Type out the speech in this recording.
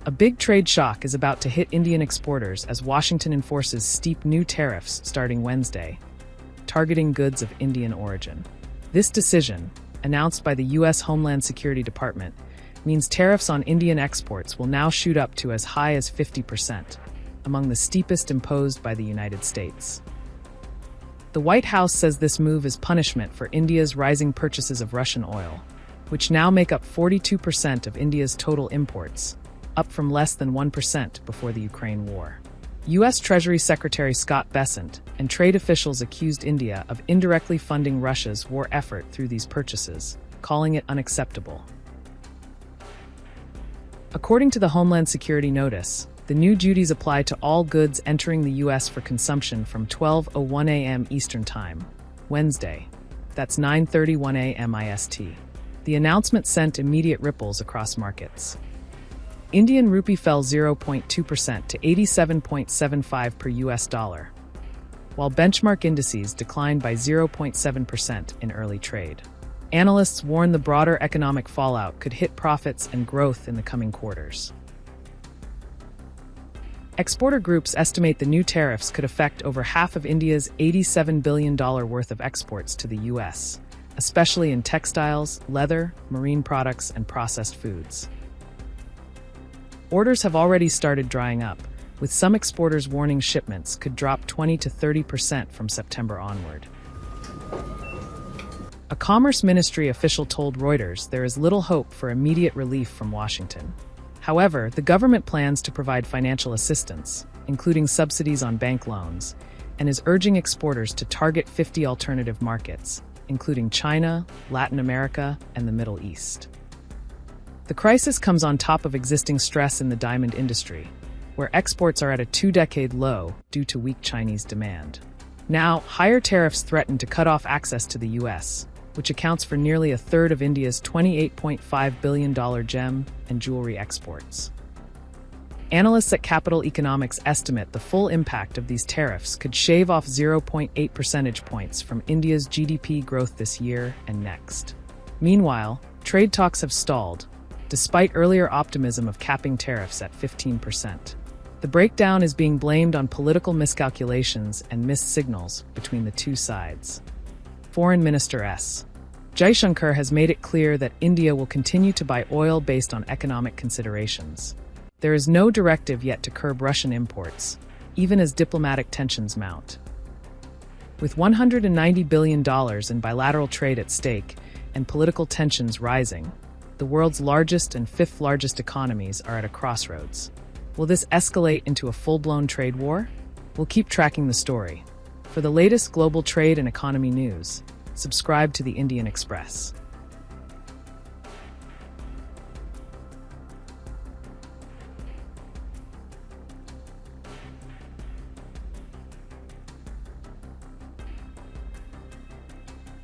A big trade shock is about to hit Indian exporters as Washington enforces steep new tariffs starting Wednesday, targeting goods of Indian origin. This decision, announced by the U.S. Homeland Security Department, means tariffs on Indian exports will now shoot up to as high as 50%, among the steepest imposed by the United States. The White House says this move is punishment for India's rising purchases of Russian oil, which now make up 42% of India's total imports, up from less than 1% before the Ukraine war. U.S. Treasury Secretary Scott Bessent and trade officials accused India of indirectly funding Russia's war effort through these purchases, calling it unacceptable. According to the Homeland Security Notice, the new duties apply to all goods entering the U.S. for consumption from 12:01 a.m. Eastern Time, Wednesday. That's 9:31 a.m. IST. The announcement sent immediate ripples across markets. Indian rupee fell 0.2% to 87.75 per US dollar, while benchmark indices declined by 0.7% in early trade. Analysts warn the broader economic fallout could hit profits and growth in the coming quarters. Exporter groups estimate the new tariffs could affect over half of India's $87 billion worth of exports to the US, especially in textiles, leather, marine products, and processed foods. Orders have already started drying up, with some exporters warning shipments could drop 20 to 30% from September onward. A Commerce Ministry official told Reuters there is little hope for immediate relief from Washington. However, the government plans to provide financial assistance, including subsidies on bank loans, and is urging exporters to target 50 alternative markets, including China, Latin America, and the Middle East. The crisis comes on top of existing stress in the diamond industry, where exports are at a two-decade low due to weak Chinese demand. Now, higher tariffs threaten to cut off access to the U.S., which accounts for nearly a third of India's $28.5 billion gem and jewelry exports. Analysts at Capital Economics estimate the full impact of these tariffs could shave off 0.8 percentage points from India's GDP growth this year and next. Meanwhile, trade talks have stalled, despite earlier optimism of capping tariffs at 15%. The breakdown is being blamed on political miscalculations and missed signals between the two sides. Foreign Minister S. Jaishankar has made it clear that India will continue to buy oil based on economic considerations. There is no directive yet to curb Russian imports, even as diplomatic tensions mount. With $190 billion in bilateral trade at stake and political tensions rising, the world's largest and fifth largest economies are at a crossroads. Will this escalate into a full-blown trade war? We'll keep tracking the story. For the latest global trade and economy news, subscribe to the Indian Express.